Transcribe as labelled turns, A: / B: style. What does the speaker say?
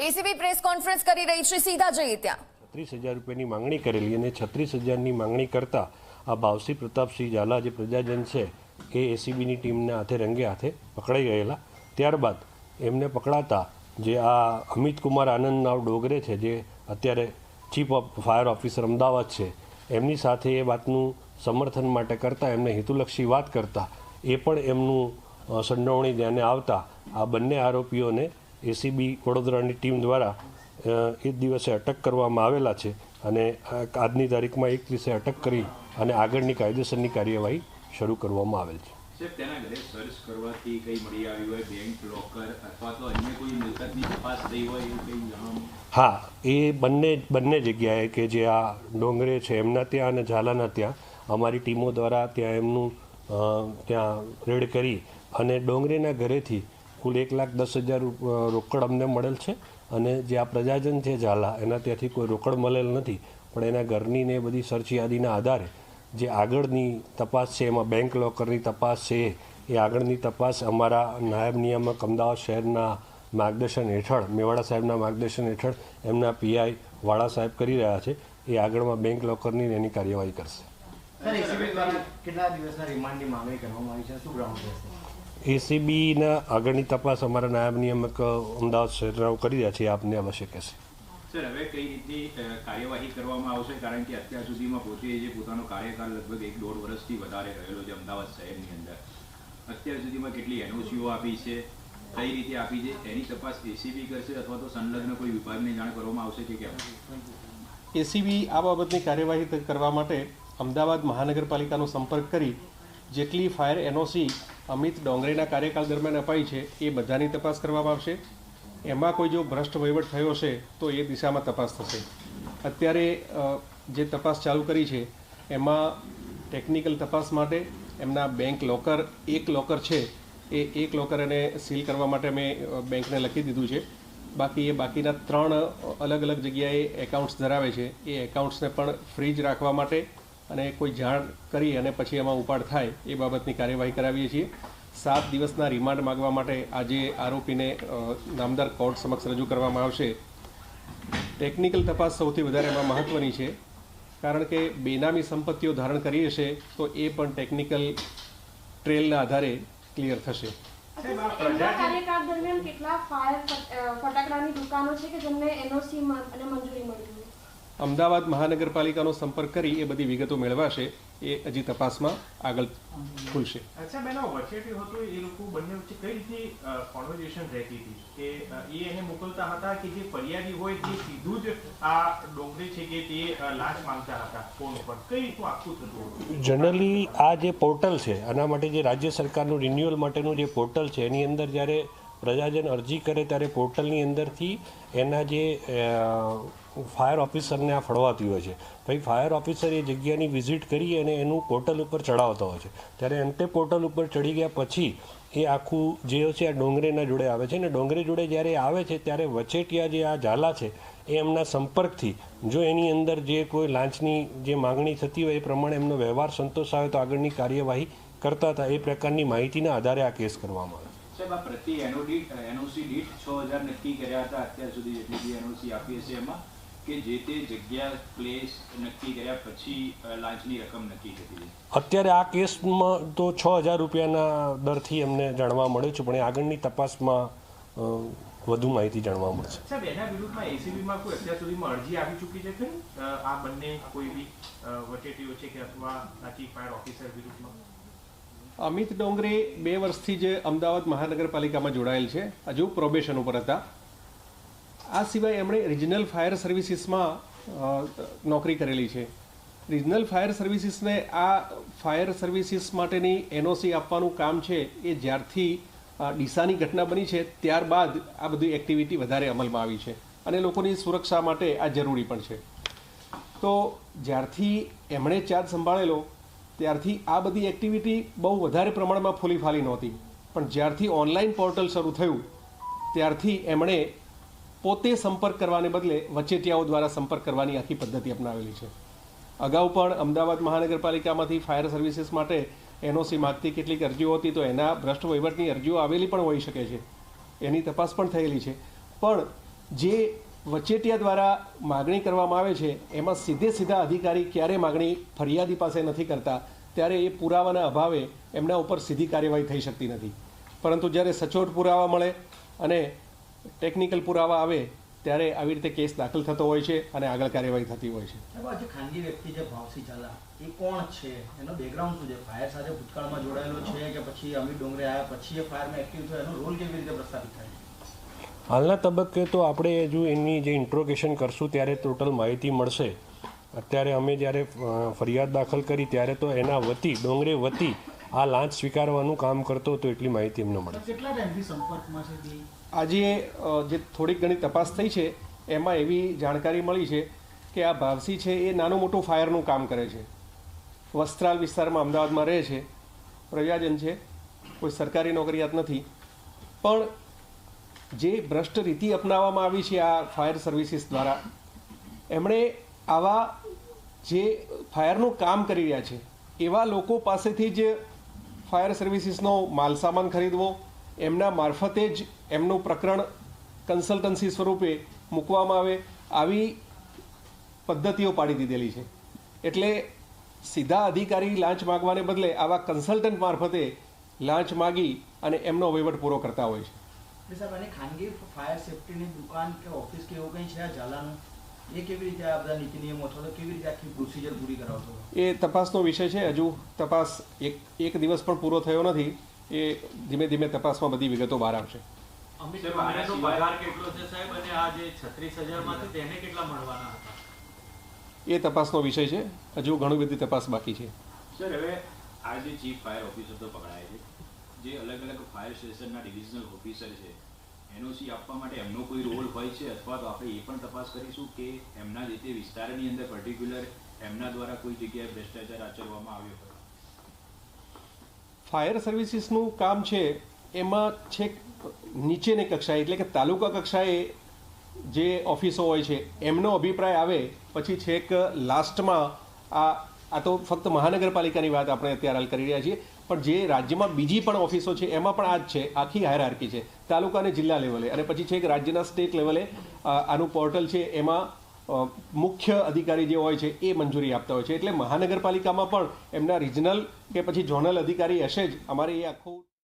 A: ACB press conference કરી રહી છે, સીધા જઈએ ત્યાં.
B: 36,000 રૂપિયાની માંગણી કરેલી અને 36,000ની માંગણી કરતા આ ભાવસિંહ પ્રતાપસિંહ ઝાલા જે પ્રજાજન છે એ એસીબીની ટીમના હાથે રંગે હાથે પકડાઈ ગયેલા. ત્યારબાદ એમને પકડાતા જે આ અમિત કુમાર આનંદ નાવ ડોગરે છે, જે અત્યારે chief of fire officer Ahmedabad છે, એમની સાથે એ વાતનું સમર્થન માટે કરતાં એમને હેતુલક્ષી વાત કરતાં એ પણ એમનું સંડોવણી ધ્યાને આવતા આ બંને આરોપીઓને એસીબી વડોદરાની ટીમ દ્વારા એ દિવસે અટક કરવામાં આવેલા છે અને આજની તારીખમાં 31 અટક કરી અને આગળની કાયદેસરની કાર્યવાહી શરૂ કરવામાં આવેલ છે.
C: તેના ઘરે સર્ચ કરવાથી કંઈ મળી આવ્યું હોય, બેંક લોકર અથવા તો અન્ય કોઈ મિલકતની તપાસ થઈ હોય એવું કંઈ જાણવા?
B: હા, એ બંને જગ્યાએ કે જે આ ડોંગરે છે એમના ત્યાં અને ઝાલાના ત્યાં અમારી ટીમો દ્વારા ત્યાં એમનું ત્યાં રેડ કરી અને ડોંગરેના ઘરેથી કુલ 1,10,000 રોકડ અમને મળેલ છે અને જે આ પ્રજાજન છે ઝાલા એના ત્યાંથી કોઈ રોકડ મળેલ નથી, પણ એના ઘરની ને બધી સર્ચ યાદીના આધારે જે આગળની તપાસ છે એમાં બેંક લોકરની તપાસ છે એ આગળની તપાસ અમારા નાયબ નિયામક અમદાવાદ શહેરના માર્ગદર્શન હેઠળ, મેવાડા સાહેબના માર્ગદર્શન હેઠળ એમના પીઆઈ વાળા સાહેબ કરી રહ્યા છે. એ આગળમાં બેંક લોકરની એની કાર્યવાહી કરશે. એસીબીના આગળની તપાસ અમારા નાયબ નિયામક અમદાવાદ શહેરના કરી રહ્યા છે, આપને અવશ્ય કહેશે.
C: સર, હવે કઈ રીતની કાર્યવાહી કરવામાં આવશે? કારણ કે અત્યાર સુધીમાં પોતે જે પોતાનો કાર્યકાળ લગભગ 1-1.5 વર્ષથી વધારે રહેલો છે અમદાવાદ શહેરની અંદર, અત્યાર સુધીમાં કેટલી એનઓસીઓ આપી છે, કઈ રીતે આપી છે, એની તપાસ એસીબી કરશે અથવા તો સંલગ્ન કોઈ વિભાગને જાણ કરવામાં આવશે કે કેમ?
D: એસીબી આ બાબતની કાર્યવાહી કરવા માટે અમદાવાદ મહાનગરપાલિકાનો સંપર્ક કરી જેટલી ફાયર એનઓસી અમિત ડોંગરેના કાર્યકાળ દરમિયાન અપાઈ છે એ બધાની તપાસ કરવામાં આવશે. એમાં કોઈ જો ભ્રષ્ટ વહીવટ થયો છે તો એ દિશામાં તપાસ થશે. અત્યારે જે તપાસ ચાલુ કરી છે એમાં ટેકનિકલ તપાસ માટે એમના બેંક લોકર, એક લોકર છે એ એક લોકર એને સીલ કરવા માટે મેં બેંકને લખી દીધું છે. બાકી એ બાકીના 3 અલગ અલગ જગ્યાએ એકાઉન્ટ્સ ધરાવે છે, એ એકાઉન્ટ્સને પણ ફ્રીજ રાખવા માટે અને કોઈ જાણ કરી અને પછી એમાં ઉપાડ થાય એ બાબતની કાર્યવાહી કરાવીએ છીએ. 7 દિવસના રિમાન્ડ માગવા માટે આજે આરોપીને નામદાર કોર્ટ સમક્ષ રજૂ કરવામાં આવશે. ટેકનિકલ તપાસ સૌથી વધારે એમાં મહત્ત્વની છે, કારણ કે બેનામી સંપત્તિઓ ધારણ કરી હશે તો એ પણ ટેકનિકલ ટ્રેલના આધારે ક્લિયર થશે.
E: કાર્યકાળ દરમિયાન કેટલા ફાયર ફટાકડાની દુકાનો છે કે જેમને એનઓસી અને મંજૂરી મળી?
D: અમદાવાદ મહાનગરપાલિકાનો સંપર્ક કરી એ બધી વિગતો મેળવાશે. એ હજી તપાસમાં આગળ ખુલશે.
F: અચ્છા, બેનો વચેટી હતો એ લોકો બંને વચ્ચે કઈ રીતે કોન્વર્ઝેશન રહેતી હતી કે એ એને મોકલતા હતા કે જે ફરિયાદી હોય તે સીધું જ આ ડોંગરે છે કે તે લાંચ માંગતા હતા ફોન ઉપર? કઈ રીતનું આખું થતું?
B: જનરલી આ જે પોર્ટલ છે આના માટે જે રાજ્ય સરકારનું રિન્યુઅલ માટેનું જે પોર્ટલ છે એની અંદર જ્યારે પ્રજાજન અરજી કરે ત્યારે પોર્ટલની અંદરથી એના જે ફાયર ઓફિસરને આ ફળવાતી હોય છે. પછી ફાયર ઓફિસર એ જગ્યાની વિઝિટ કરી અને એનું પોર્ટલ ઉપર ચડાવતા હોય છે. ત્યારે અંતે પોર્ટલ ઉપર ચડી ગયા પછી એ આખું જે છે આ ડોંગરેના જોડે આવે છે ને ડોંગરે જોડે જ્યારે આવે છે ત્યારે વચેટિયા જે આ ઝાલા છે એ એમના સંપર્કથી જો એની અંદર જે કોઈ લાંચની જે માગણી થતી હોય એ પ્રમાણે એમનો વ્યવહાર સંતોષાવે તો આગળની કાર્યવાહી કરતા હતા. એ પ્રકારની માહિતીના આધારે આ કેસ કરવામાં આવે.
C: સાહેબ, આ પ્રતિ એનઓસી દીઠ 6,000 નક્કી કર્યા હતા અત્યાર સુધી જેટલી બી એનઓસી આપી હશે એમાં, કે જે તે જગ્યા પ્લેસ નક્કી કર્યા પછી લાંચની રકમ નક્કી થતી?
B: અત્યારે આ કેસમાં તો 6,000 રૂપિયાના દરથી અમને જાણવા મળે છે, પણ એ આગળની તપાસમાં વધુ માહિતી જાણવા મળશે.
F: સાહેબ, એના વિરુદ્ધમાં એસીબીમાં કોઈ અત્યાર સુધીમાં અરજી આવી ચૂકી છે ખરી? આ બંને કોઈ બી વચેટીઓ છે કે અથવા ચીફ ફાયર ઓફિસર વિરુદ્ધમાં?
D: અમિત ડોંગરે 2 વર્ષથી જ અમદાવાદ મહાનગરપાલિકામાં જોડાયેલ છે, હજુ પ્રોબેશન ઉપર હતા. આ સિવાય એમણે રિજનલ ફાયર સર્વિસીસમાં નોકરી કરેલી છે. રિજનલ ફાયર સર્વિસીસને આ ફાયર સર્વિસીસ માટેની એનઓસી આપવાનું કામ છે એ જ્યારથી ડીસાની ઘટના બની છે ત્યારબાદ આ બધી એક્ટિવિટી વધારે અમલમાં આવી છે અને લોકોની સુરક્ષા માટે આ જરૂરી પણ છે. તો જ્યારથી એમણે ચાર્જ સંભાળેલો ત્યારથી આ બધી એક્ટિવિટી બહુ વધારે પ્રમાણમાં ફૂલી ફાલી નહોતી, પણ જ્યારથી ઓનલાઈન પોર્ટલ શરૂ થયું ત્યારથી એમણે પોતે સંપર્ક કરવાને બદલે વચેટિયાઓ દ્વારા સંપર્ક કરવાની આખી પદ્ધતિ અપનાવેલી છે. અગાઉ પણ અમદાવાદ મહાનગરપાલિકામાંથી ફાયર સર્વિસીસ માટે એનઓસી માગતી કેટલીક અરજીઓ હતી, તો એના ભ્રષ્ટ વહીવટની અરજીઓ આવેલી પણ હોઈ શકે છે, એની તપાસ પણ થયેલી છે. પણ જે વચેટિયા દ્વારા માગણી કરવામાં આવે છે એમાં સીધા અધિકારી ક્યારે માગણી ફરિયાદી પાસે નથી કરતા, ત્યારે એ પુરાવાના અભાવે એમના ઉપર સીધી કાર્યવાહી થઈ શકતી નથી. પરંતુ જ્યારે સચોટ પુરાવા મળે અને ટેકનિકલ પુરાવા આવે ત્યારે આવી રીતે કેસ દાખલ થતો હોય છે અને આગળ કાર્યવાહી થતી હોય છે.
G: જે ખાનગી વ્યક્તિ જે ભાવસી ઝાલા એ કોણ છે, એનો બેકગ્રાઉન્ડ શું છે, ફાયર સાથે ભૂતકાળમાં જોડાયેલો છે કે પછી અમિત ડોંગરે આવ્યા પછી એ ફાયરમાં એક્ટિવ થયો, એનો રોલ કેવી રીતે પ્રસ્થાપિત થાય?
B: હાલના તબક્કે તો આપણે હજુ એની જે ઇન્ટ્રોગેશન કરશું ત્યારે ટોટલ માહિતી મળશે. અત્યારે અમે જ્યારે ફરિયાદ દાખલ કરી ત્યારે તો એના વતી ડોંગરે વતી આ લાંચ સ્વીકારવાનું કામ કરતો હતો એટલી માહિતી એમને મળી.
G: કેટલા ટાઈમથી સંપર્કમાં છે?
D: આજે જે થોડીક ઘણી તપાસ થઈ છે એમાં એવી જાણકારી મળી છે કે આ ભાવસી છે એ નાનું મોટું ફાયરનું કામ કરે છે. વસ્ત્રાલ વિસ્તારમાં અમદાવાદમાં રહે છે, પ્રજાજન છે, કોઈ સરકારી નોકરિયાત નથી. પણ જે ભ્રષ્ટ રીતિ અપનાવવામાં આવી છે આ ફાયર સર્વિસીસ દ્વારા, એમણે આવા જે ફાયરનું કામ કરી રહ્યા છે એવા લોકો પાસેથી જ ફાયર સર્વિસીસનો માલસામાન ખરીદવો, એમના મારફતે જ એમનું પ્રકરણ કન્સલ્ટન્સી સ્વરૂપે મૂકવામાં આવે, આવી પદ્ધતિઓ પાડી દીધેલી છે. એટલે સીધા અધિકારી લાંચ માગવાને બદલે આવા કન્સલ્ટન્ટ મારફતે લાંચ માગી અને એમનો વહીવટ પૂરો કરતા હોય છે.
G: સાહેબ, અને ખાનગી ફાયર સેફ્ટીની દુકાન કે ઓફિસ કે એવું કંઈ છે આ ઝાલાનું, એ કેવી રીતે આ બધા નીતિ નિયમો અથવા તો કેવી રીતે આખી પ્રોસિજર પૂરી કરાવશો? એ
D: તપાસનો વિષય છે. હજુ તપાસ એક દિવસ પણ પૂરો થયો નથી. એ ધીમે ધીમે તપાસમાં બધી વિગતો બહાર આવશે.
H: અમિત ડોંગરેનો પગાર કેટલો છે સાહેબ, અને આ જે 36,000 માંથી તેને કેટલા મળવાના હતા?
D: એ તપાસનો વિષય છે. હજુ ઘણી બધી તપાસ બાકી છે.
C: સર, હવે આ જે ચીફ ફાયર ઓફિસર તો પકડાય છે, જે અલગ અલગ ફાયર સ્ટેશનના ડિવિઝનલ ઓફિસર છે, એનઓસી આપવા માટે એમનો કોઈ રોલ હોય છે, અથવા તો આપણે એ પણ તપાસ કરીશું કે એમના જે તે વિસ્તારની અંદર પર્ટિક્યુલર એમના દ્વારા કોઈ જગ્યાએ ભ્રષ્ટાચાર આચરવામાં આવ્યો હોય?
D: ફાયર સર્વિસીસનું કામ છે એમાં છેક નીચેની કક્ષાએ એટલે કે તાલુકા કક્ષાએ જે ઓફિસો હોય છે એમનો અભિપ્રાય આવે પછી છેક લાસ્ટમાં આ તો ફક્ત મહાનગરપાલિકાની વાત આપણે અત્યારે હાલ કરી રહ્યા છીએ, પણ જે રાજ્યમાં બીજી પણ ઓફિસો છે એમાં પણ આ જ છે. આખી હાયરાર્કી છે તાલુકા અને જિલ્લા લેવલે, અને પછી છેક રાજ્યના સ્ટેટ લેવલે આનું પોર્ટલ છે એમાં મુખ્ય અધિકારી જે હોય છે એ મંજૂરી આપતા હોય છે. એટલે મહાનગરપાલિકામાં પણ એમના રિજનલ કે પછી ઝોનલ અધિકારી હશે જ. અમારે એ આખું